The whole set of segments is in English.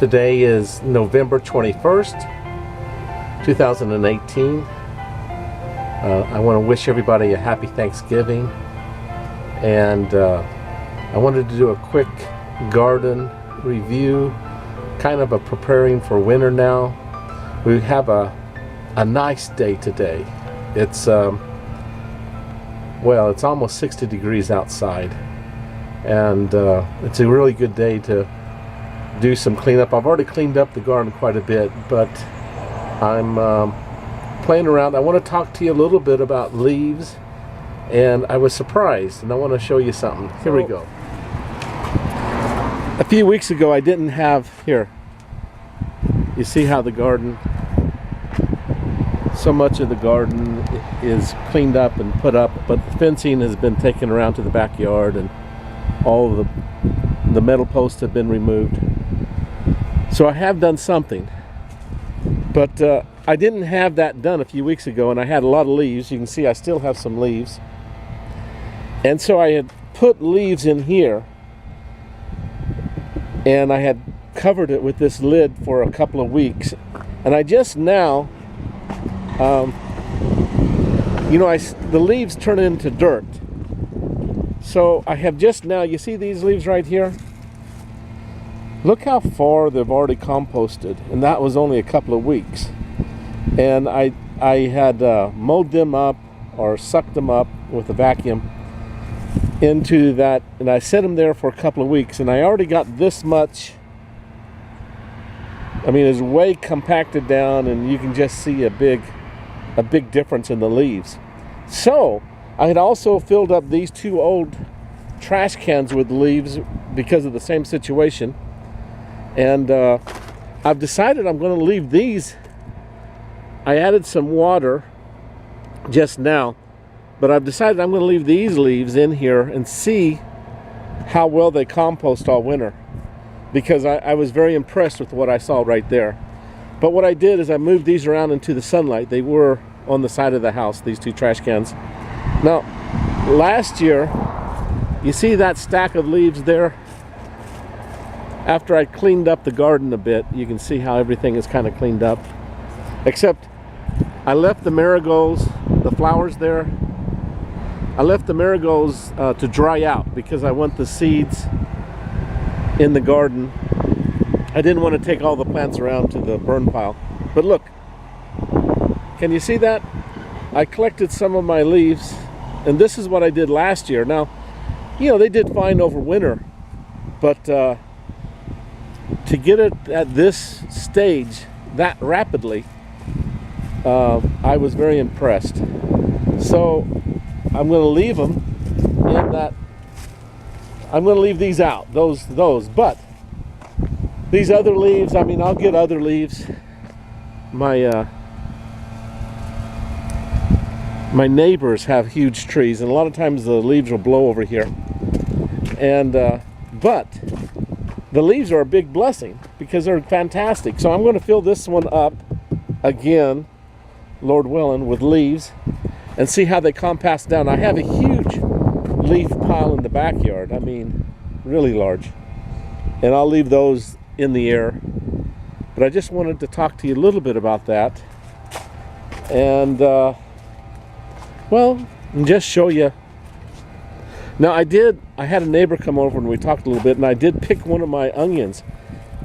Today is November 21st, 2018. I want to wish everybody a happy Thanksgiving, and I wanted to do a quick garden review, kind of a preparing for winter now. We have a nice day today. It's well, it's almost 60 degrees outside, and it's a really good day to do some cleanup. I've already cleaned up the garden quite a bit, but I'm playing around. I want to talk to you a little bit about leaves, and I was surprised, and I want to show you something. Here we go. A few weeks ago I didn't have, here, you see how the garden, so much of the garden is cleaned up and put up, but the fencing has been taken around to the backyard, and all of the metal posts have been removed. So I have done something, but I didn't have that done a few weeks ago, and I had a lot of leaves. You can see I still have some leaves, and so I had put leaves in here, and I had covered it with this lid for a couple of weeks, and I just now, the leaves turn into dirt. So I have just now, you see these leaves right here? Look how far they've already composted, and that was only a couple of weeks. And I had mowed them up or sucked them up with a vacuum into that, and I set them there for a couple of weeks, and I already got this much. I mean, it's way compacted down, and you can just see a big difference in the leaves. So I had also filled up these two old trash cans with leaves because of the same situation. And I've decided I'm going to leave these. I added some water just now, but I've decided I'm going to leave these leaves in here and see how well they compost all winter, because I was very impressed with what I saw right there. But what I did is I moved these around into the sunlight. They were on the side of the house, these two trash cans. Now, last year, you see that stack of leaves there? After I cleaned up the garden a bit, you can see how everything is kind of cleaned up. Except I left the marigolds, the flowers there, I left the marigolds to dry out because I want the seeds in the garden. I didn't want to take all the plants around to the burn pile. But look, can you see that? I collected some of my leaves, and this is what I did last year. Now, they did fine over winter, but to get it at this stage that rapidly, I was very impressed. So I'm going to leave them in that. I'm going to leave these out, those. But these other leaves, I mean, I'll get other leaves. My neighbors have huge trees, and a lot of times the leaves will blow over here. And but the leaves are a big blessing because they're fantastic. So I'm going to fill this one up again, Lord willing, with leaves and see how they compost down. I have a huge leaf pile in the backyard. I mean, really large. And I'll leave those in the air. But I just wanted to talk to you a little bit about that. And, well, and just show you. Now I had a neighbor come over and we talked a little bit, and I did pick one of my onions.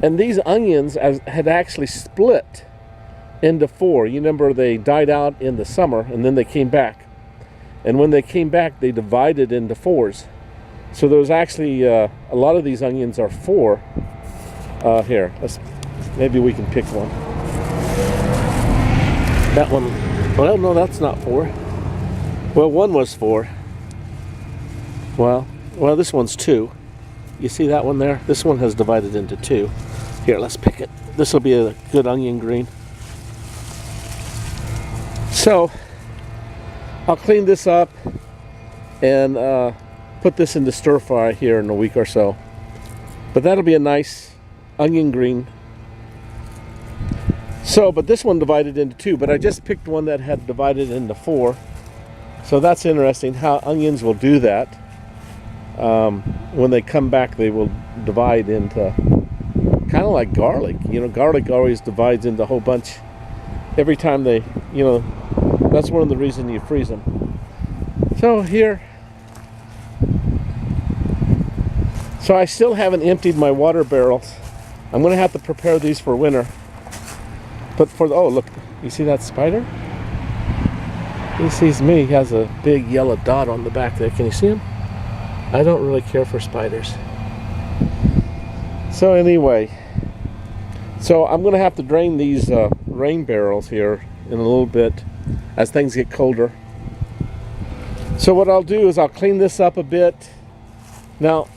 And these onions had actually split into four. You remember they died out in the summer and then they came back. And when they came back, they divided into fours. So there's actually, a lot of these onions are four. Here, maybe we can pick one. That one, well, no, that's not four. Well, one was four. Well, this one's two. You see that one there? This one has divided into two. Here, let's pick it. This will be a good onion green. So, I'll clean this up and put this into stir fry here in a week or so. But that'll be a nice onion green. So, but this one divided into two, but I just picked one that had divided into four. So that's interesting how onions will do that. When they come back, they will divide into kind of like garlic. You know, garlic always divides into a whole bunch every time they, you know, that's one of the reasons you freeze them. So here, so I still haven't emptied my water barrels. I'm going to have to prepare these for winter. But for the, oh look, you see that spider? He sees me. He has a big yellow dot on the back there. Can you see him? I don't really care for spiders. So anyway, so I'm going to have to drain these rain barrels here in a little bit as things get colder. So what I'll do is I'll clean this up a bit. Now,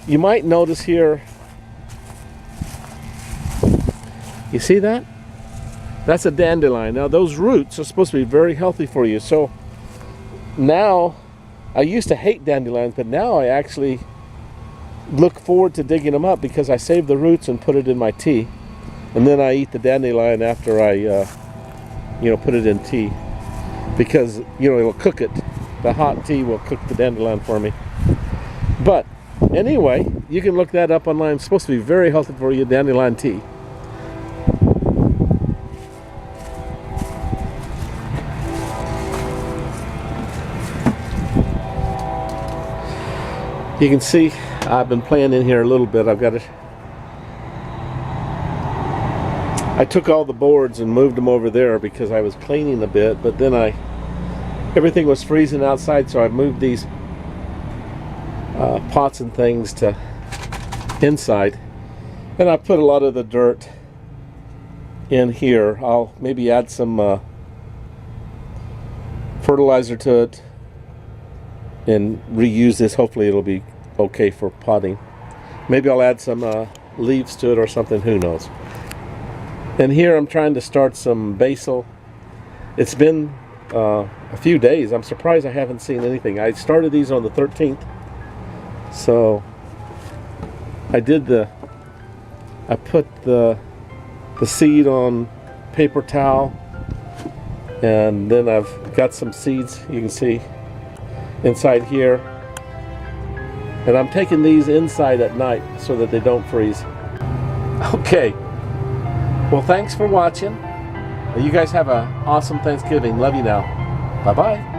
you might notice here, you see that? That's a dandelion. Now those roots are supposed to be very healthy for you. So now, I used to hate dandelions, but now I actually look forward to digging them up because I save the roots and put it in my tea. And then I eat the dandelion after I, you know, put it in tea. Because, you know, it will cook it. The hot tea will cook the dandelion for me. But anyway, you can look that up online. It's supposed to be very healthy for you, dandelion tea. You can see I've been playing in here a little bit. I've got it. I took all the boards and moved them over there because I was cleaning a bit, but then everything was freezing outside, so I moved these pots and things to inside, and I put a lot of the dirt in here. I'll maybe add some fertilizer to it and reuse this. Hopefully it'll be okay for potting. Maybe I'll add some leaves to it or something, who knows. And here I'm trying to start some basil. It's been a few days. I'm surprised I haven't seen anything. I started these on the 13th. So I put the seed on paper towel, and then I've got some seeds, you can see, inside here, and I'm taking these inside at night so that they don't freeze. Okay, well, thanks for watching. You guys have an awesome Thanksgiving. Love you now. Bye bye.